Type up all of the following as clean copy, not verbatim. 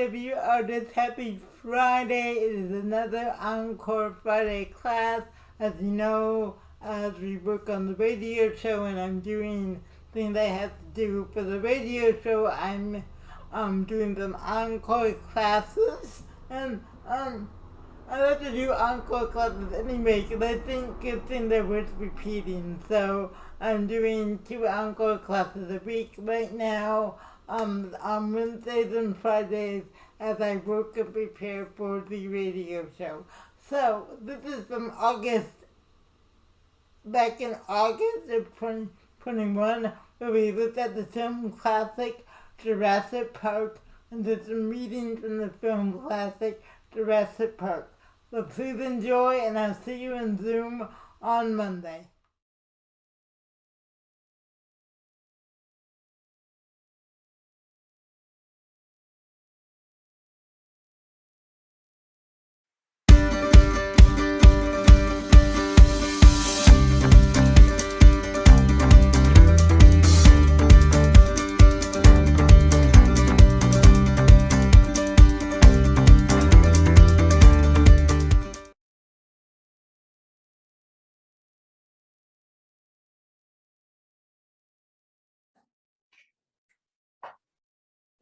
BW artists, happy Friday. It is another Encore Friday class. As you know, as we work on the radio show and I'm doing things I have to do for the radio show, I'm doing some encore classes. And I like to do encore classes anyway because I think it's things are worth repeating. So I'm doing 2 encore classes a week right now. On Wednesdays and Fridays as I work and prepare for the radio show. So this is from August, back in August of 2021, where we looked at the film classic Jurassic Park and did some readings from the film classic Jurassic Park. So please enjoy, and I'll see you in Zoom on Monday.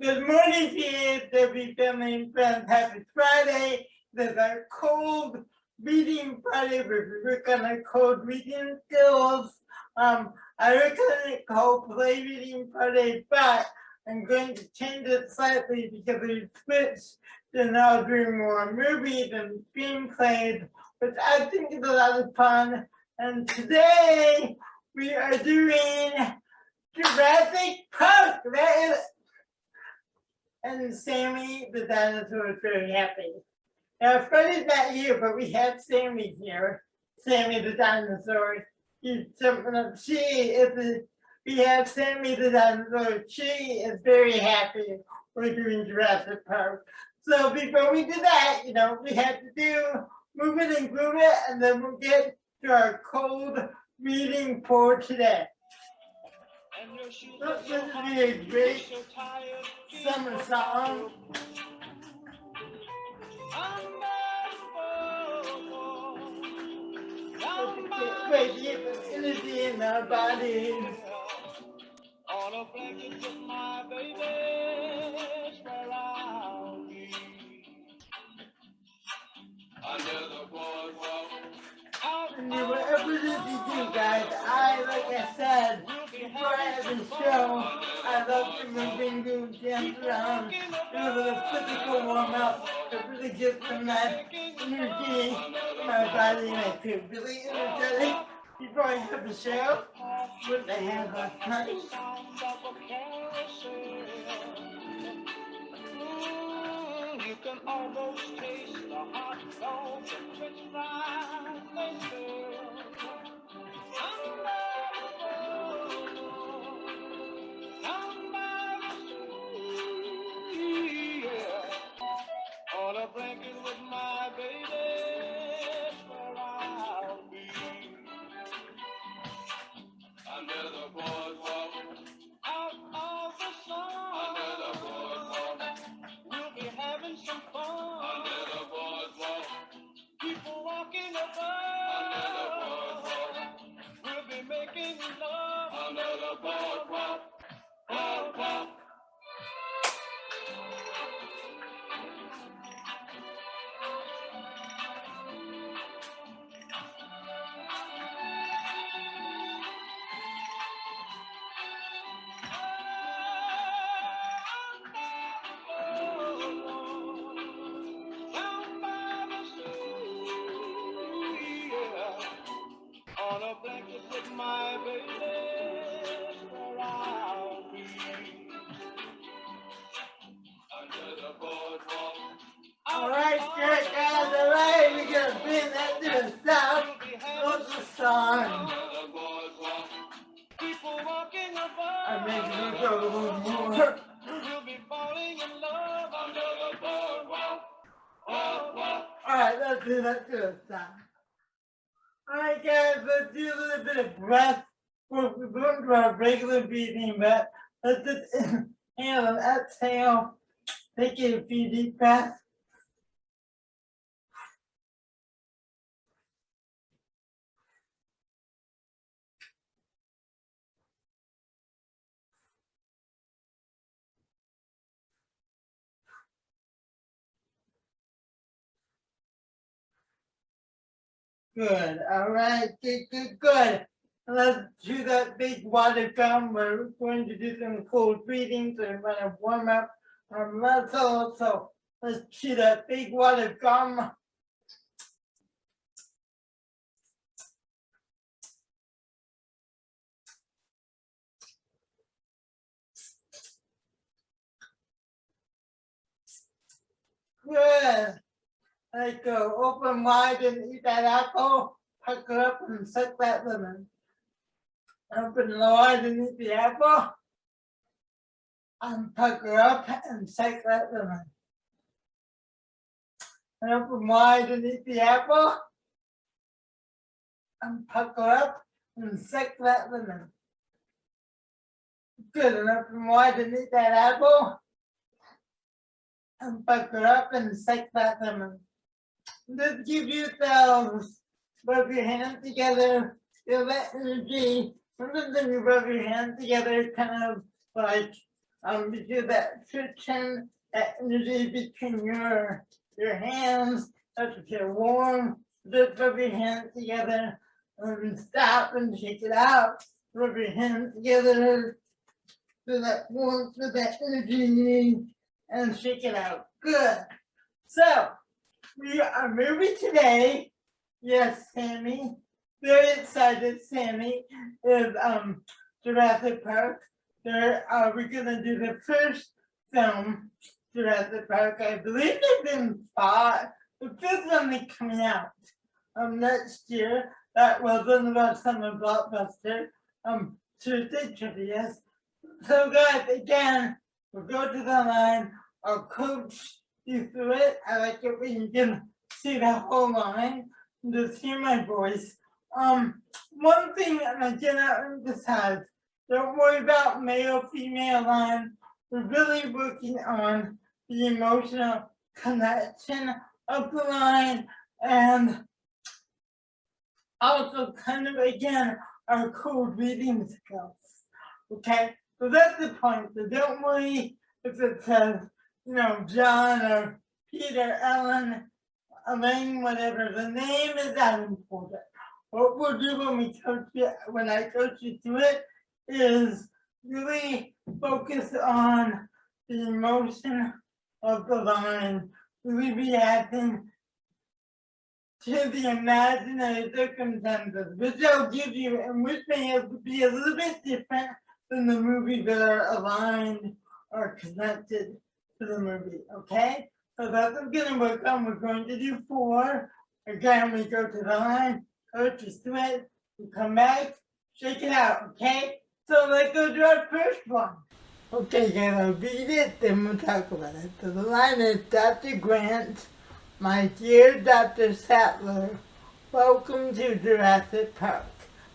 Good morning, PSW family and friends. Happy Friday. This is our cold reading Friday. We work on our cold reading skills. I recommend it called Play Reading Friday, but I'm going to change it slightly because we switched to now doing more movies and screenplays, which I think is a lot of fun. And today we are doing Jurassic Park. That is. And Sammy the dinosaur is very happy. Now, Freddy's not here, but we have Sammy here. Sammy the dinosaur. He's jumping up. We have Sammy the dinosaur. She is very happy we're doing Jurassic Park. So before we do that, we have to do Move It and Groove It, and then we'll get to our cold reading for today. This is a great summer song. Great energy in our bodies. On a blanket with my baby, where I'll be. Under the boardwalk. And whatever it is you do, guys, like I said, before I have the show, I love to move and do dance around, do a little physical warm-up to really get some nice energy in my body, and I feel really energetic before I have the show, which I had last night. You can almost taste the hot dog and french fries they serve. On a blanket with my baby, where I'll be. Under the boardwalk, out of the sun. Under the boardwalk, we'll be having some fun. Under the boardwalk, people walking above. Under the boardwalk, we'll be making love. Under the boardwalk, boardwalk. On a blanket with my baby, where I'll be. Under the boardwalk. Alright, guys, alright, we're gonna bring that to the south. What's the song? People walking above. I'm making it go a little more. We'll be falling in love under the boardwalk. Alright, let's do that to the south. Alright guys, let's do a little bit of breath. We're going to our regular breathing, but let's just inhale and exhale. Take a few deep breaths. Good. All right. Good. Let's do that big water gun. We're going to do some cold breathing, so we're going to warm up our muscles. So let's do that big water gun. Good. Let go. Open wide and eat that apple. Pucker up and suck that lemon. Open wide and eat the apple. And pucker up and suck that lemon. And open wide and eat the apple. And pucker up and suck that lemon. Good. And open wide and eat that apple. And pucker up and suck that lemon. Just give yourselves, rub your hands together, feel that energy. Sometimes when you rub your hands together, kind of like you feel that friction, that energy between your hands, starts to feel warm. Just rub your hands together and stop and shake it out. Rub your hands together, feel that warmth, feel that energy, and shake it out. Good. So we are moving today. Yes, Sammy. Very excited. Sammy is Jurassic Park. There we're gonna do the first film, Jurassic Park. I believe there've been 5. The 5th one is coming out next year. That wasn't about summer blockbuster. Tuesday trivia. So guys, again, we'll go to the line. I'll coach you through it. I like it when you can see the whole line, just hear my voice. One thing I'm gonna emphasize, don't worry about male, female line. We're really working on the emotional connection of the line and also kind of, again, our code reading skills. Okay, so that's the point. So don't worry if it says, John or Peter, Ellen, Elaine, whatever. The name is that important. What we'll do when I coach you through it is really focus on the emotion of the line, really reacting to the imaginary circumstances, which I'll give you, and which may be a little bit different than the movies that are aligned or connected to the movie, okay? So that's what we're going to work on. We're going to do 4. Again, we go to the line, coach us through it, we come back, shake it out, okay? So let's go to our first one. Okay, guys, I'll read it, then we'll talk about it. So the line is, Dr. Grant, my dear Dr. Sattler, welcome to Jurassic Park.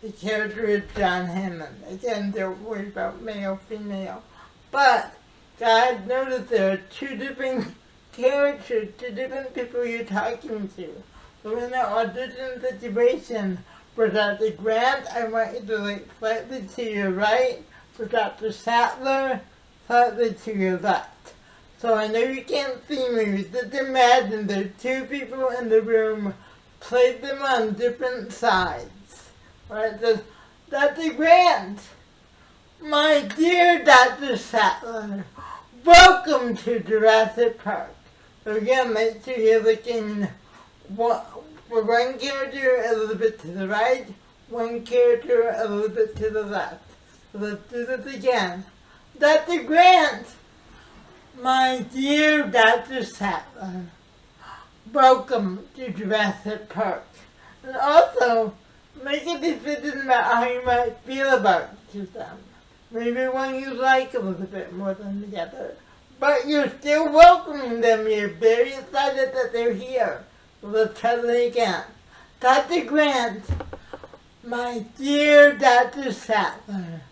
The character is John Hammond. Again, don't worry about male, female. But guys, notice there are 2 different characters, 2 different people you're talking to. So in the audition situation for Dr. Grant, I want you to look slightly to your right. For Dr. Sattler, slightly to your left. So I know you can't see me, just imagine there are 2 people in the room, place them on different sides. Right, so Dr. Grant, my dear Dr. Sattler, welcome to Jurassic Park. So again, make sure you're looking for one character a little bit to the right, one character a little bit to the left. So let's do this again. Dr. Grant, my dear Dr. Sattler, welcome to Jurassic Park. And also, make a decision about how you might feel about them. Maybe one you like a little bit more than the other. But you're still welcoming them. You're very excited that they're here. So let's try it again. Dr. Grant, my dear Dr. Sattler,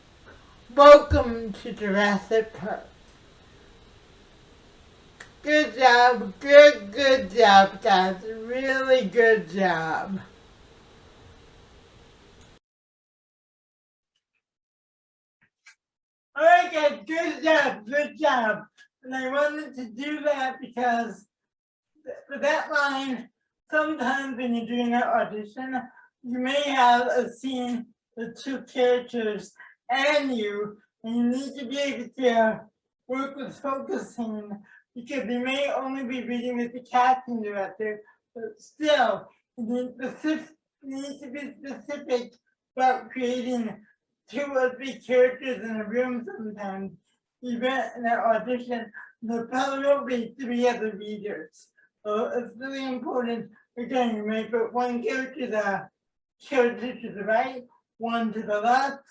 welcome to Jurassic Park. Good job, good job, guys. Really good job. Alright guys, good job. And I wanted to do that because for that line, sometimes when you're doing an audition, you may have a scene with two characters and you need to be able to work with focusing because you may only be reading with the casting director, but still, you need to be specific about creating 2 or 3 characters in a room sometimes. Even in an audition, there probably will be 3 other readers. So it's really important. Again, you may put one character to the right, one to the left.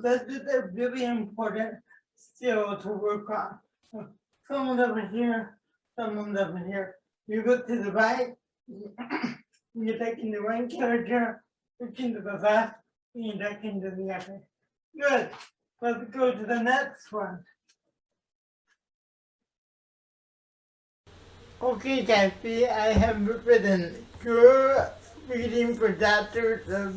This is a really important skill to work on. So someone over here, someone over here. You look to the right, you're taking the one character, looking to the left, and you're taking to the other. Good. Let's go to the next one. Okay, Kathy, I have written your reading for Dr. the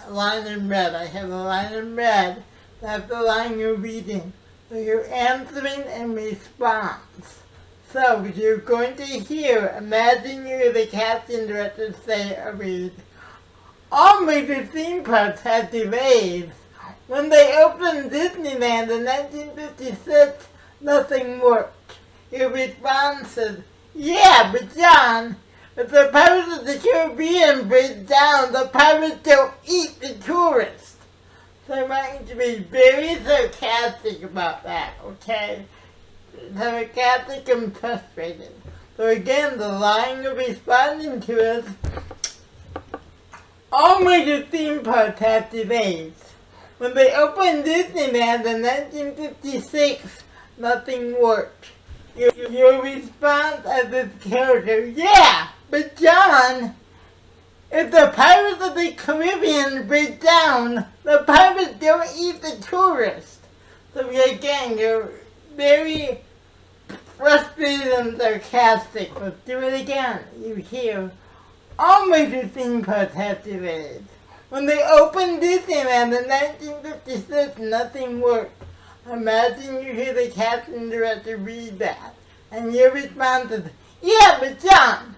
line in red. I have a line in red. That's the line you're reading. So you're answering in response. So you're going to hear, imagine you're the casting director, say or read. All major theme parks had delays. When they opened Disneyland in 1956, nothing worked. Your response is, yeah, but John, if the Pirates of the Caribbean breaks down, the pirates don't eat the tourists. So I want you to be very sarcastic about that, okay? Sarcastic and frustrated. So again, the line you're responding to is, all major theme parks have delays. When they opened Disneyland in 1956, nothing worked. Your response as this character, yeah, but John, if the Pirates of the Caribbean break down, the pirates don't eat the tourists. So again, you're very frustrated and sarcastic. Let's do it again. You hear, all major theme parks have delays. When they opened Disneyland in 1956, nothing worked. Imagine you hear the casting director read that, and your response is, yeah, but John,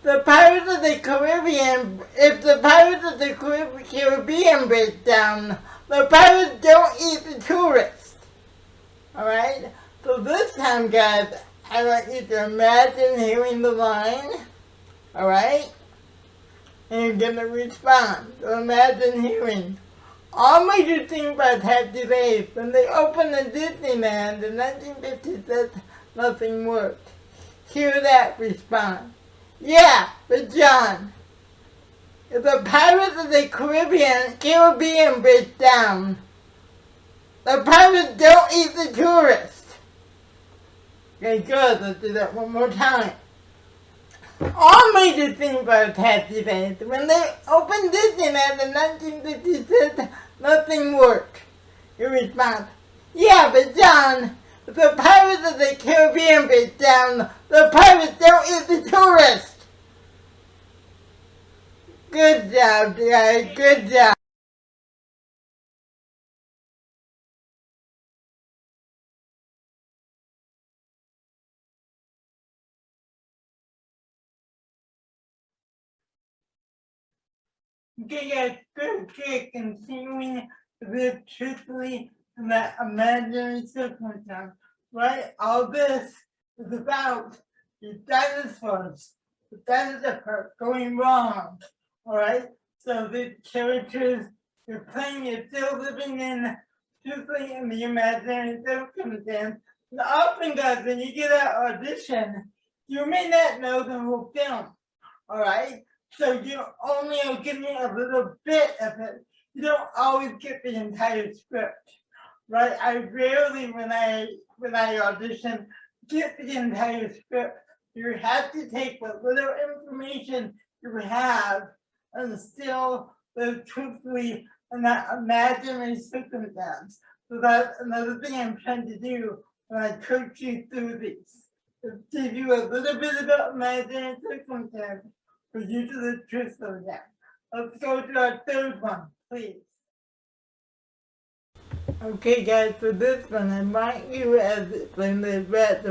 the Pirates of the Caribbean, if the Pirates of the Caribbean break down, the pirates don't eat the tourists. Alright? So this time, guys, I want you to imagine hearing the line, alright? And you're gonna respond. So imagine hearing, all major theme parks had delays. When they opened the Disneyland in 1956, nothing worked. Hear that response. Yeah, but John, if the Pirates of the Caribbean breaks down, the pirates don't eat the tourists. Okay, good. Let's do that one more time. All major theme parks had delays. When they opened Disneyland in 1956, nothing worked. Your response, yeah, but John, if the Pirates of the Caribbean break down, the pirates don't eat the tourists. Good job, guys. Good job. Okay, guys, good. Continuing to live truthfully in that imaginary circumstance, right? All this is about the dinosaurs. The dinosaurs going wrong, all right? So the characters you're playing, you're still living in truthfully in the imaginary circumstance. And often, guys, when you get an audition, you may not know the whole film, all right? So you only are getting a little bit of it. You don't always get the entire script, right? I rarely, when I audition, get the entire script. You have to take what little information you have and still live truthfully in that imaginary circumstance. So that's another thing I'm trying to do when I coach you through these. Give you a little bit about imaginary circumstance for you to the truth of that. Let's go to our third one, please. Okay, guys, for this one, I want you as when the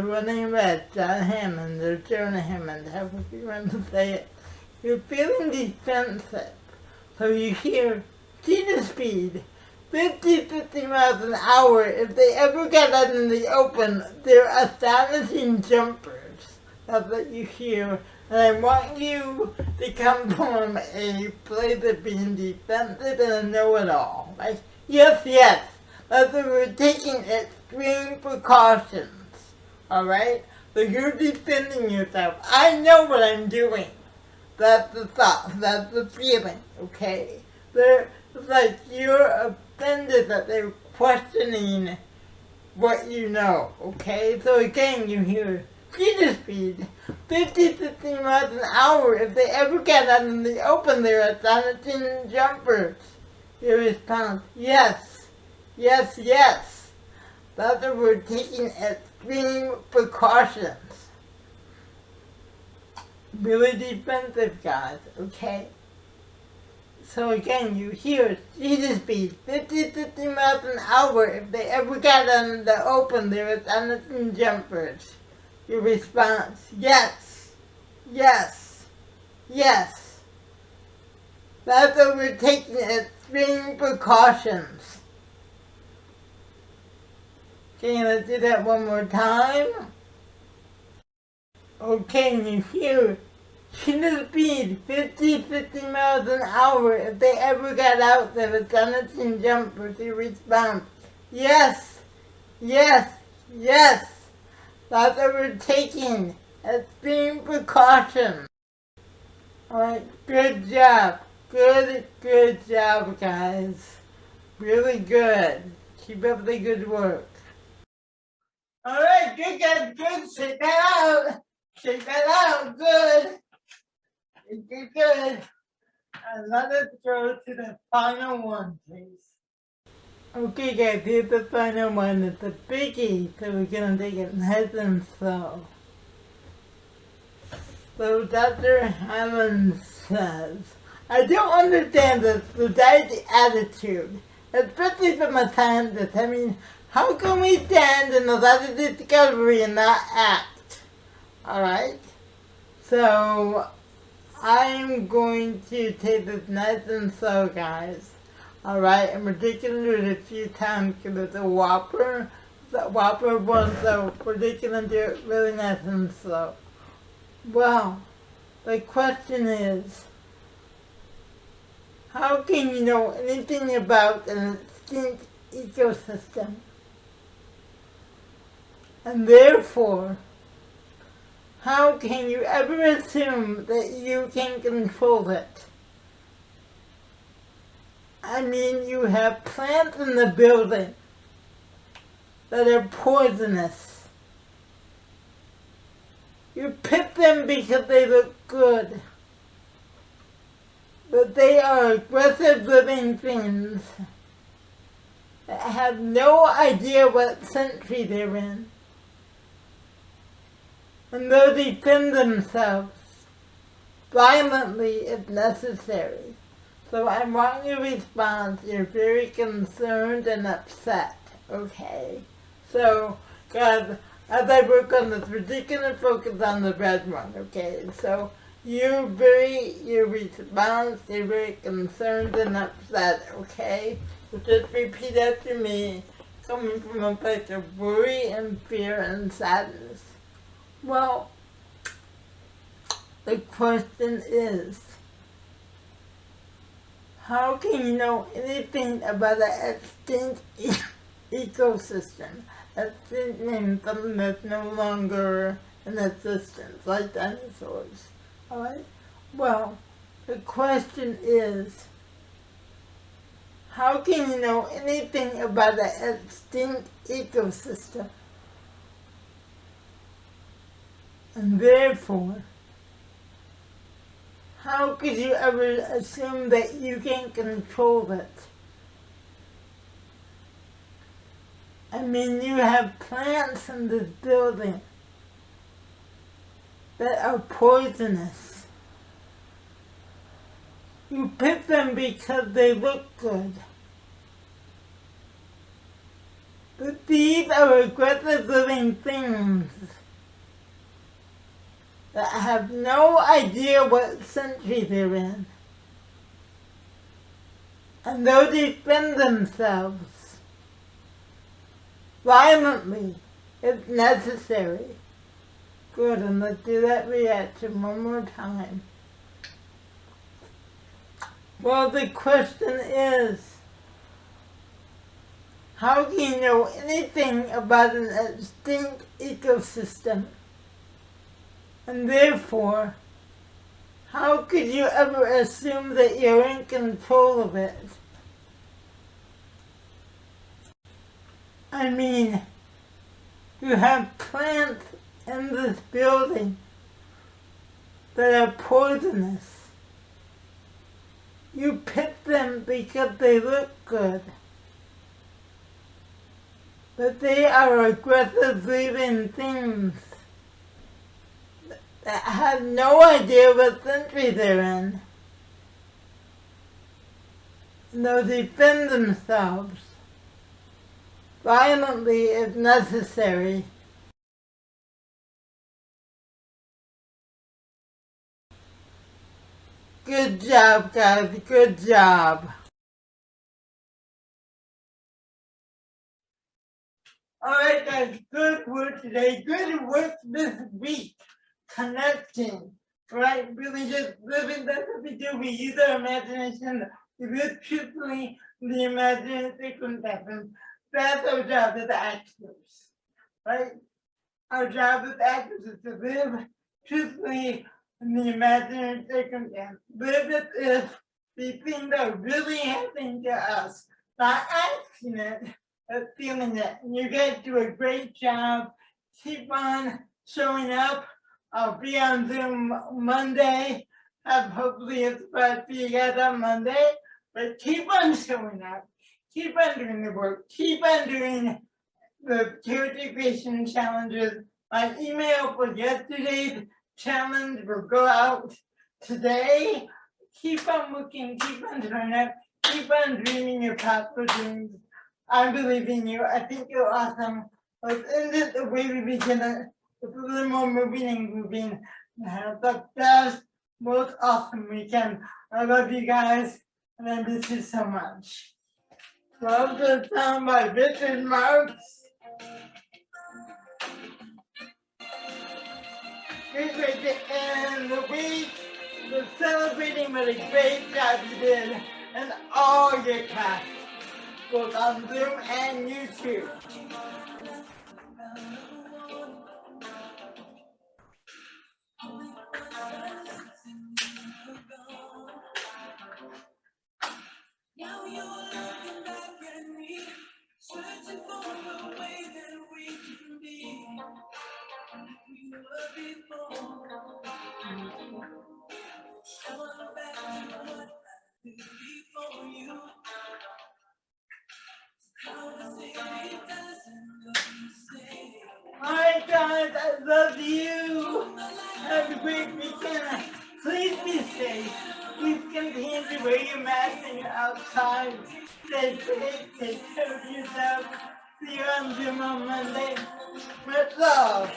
running red, John Hammond or Jonah Hammond, however you want to say it, you're feeling defensive. So you hear, see the speed, 50 miles an hour. If they ever get out in the open, they're astonishing jumpers. That's what you hear. And I want you to come from a place of being defensive and a know-it-all. Like, yes. That's what we're taking extreme precautions. Alright? So you're defending yourself. I know what I'm doing. That's the thought. That's the feeling. Okay? It's like you're offended that they're questioning what you know. Okay? So again, you hear speed, 50 miles an hour. If they ever get out in the open, they're astonishing jumpers. Your response, yes. That's what we're taking extreme precautions. Really defensive, guys, okay? So again, you hear speed, 50 miles an hour. If they ever got out in the open, they're astonishing jumpers. Your response, yes. That's what we're taking extreme precautions. Okay, let's do that one more time. Okay, and you hear speed, 50 miles an hour. If they ever got out there, the astonishing jumpers, your response, yes. That's what we're taking extreme precautions. Alright, good job. Good job, guys. Really good. Keep up the good work. Alright, good guys, good. Shake that out. Good. And let us go to the final one, please. Okay, guys, here's the final one. It's a biggie, so we're gonna take it nice and slow. So Dr. Hammond says, I don't understand the society attitude, especially from a scientist. I mean, how can we stand in a lot of discovery and not act? Alright? So, I'm going to take this nice and slow, guys. Alright, and we're taking it a few times because it's a whopper. It's a whopper one, so we're taking it really nice and slow. Well, the question is, how can you know anything about an extinct ecosystem? And therefore, how can you ever assume that you can control it? I mean, you have plants in the building that are poisonous. You pick them because they look good. But they are aggressive living things that have no idea what century they're in. And they'll defend themselves violently if necessary. So I want your response. You're very concerned and upset, okay? So, guys, as I work on this, we're just gonna focus on the red one, okay? So, your response, you're very concerned and upset, okay? So just repeat after me, coming from a place of worry and fear and sadness. Well, the question is, how can you know anything about an extinct ecosystem? Extinct means something that's no longer in existence, like dinosaurs. Alright? Well, the question is, how can you know anything about an extinct ecosystem? And therefore, how could you ever assume that you can control it? I mean, you have plants in this building that are poisonous. You pick them because they look good. But these are aggressive living things that have no idea what century they're in. And they'll defend themselves violently if necessary. Good, and let's do that reaction one more time. Well, the question is, how do you know anything about an extinct ecosystem? And therefore, how could you ever assume that you're in control of it? I mean, you have plants in this building that are poisonous. You pick them because they look good. But they are aggressive living things that have no idea what century they're in. And they'll defend themselves violently if necessary. Good job, guys. Good job. Alright, guys. Good work today. Good work this week. Connecting. Right? Really just living. That's what we do. We use our imagination. We live truthfully in the imaginary circumstances. That's our job as actors. Right? Our job as actors is to live truthfully in the imaginary circumstance. Live as if the things are really happening to us, not acting it, but feeling it. And you guys do a great job. Keep on showing up. I'll be on Zoom Monday. Hopefully it's about for you guys on Monday. But keep on showing up. Keep on doing the work. Keep on doing the character creation challenges. My email for yesterday's challenge will go out today. Keep on looking, keep on doing it, keep on dreaming your possible dreams. I believe in you. I think you're awesome. Let's end it the way we begin it. It's a little more moving and grooving. Have the best, most awesome weekend. I love you guys, and I miss you so much. Love the song by Richard Marx. Great way to end the week. We're celebrating what a great job you did and all your cast, both on Zoom and YouTube. Now you're looking back at me, searching for a way that we can be. We were before. I want back to what I did before you. Alright guys, I love you. Have a great weekend. Please be safe. Please continue to wear your mask when you're outside. Stay safe, take care of yourself. See you on Zoom on Monday. Much love.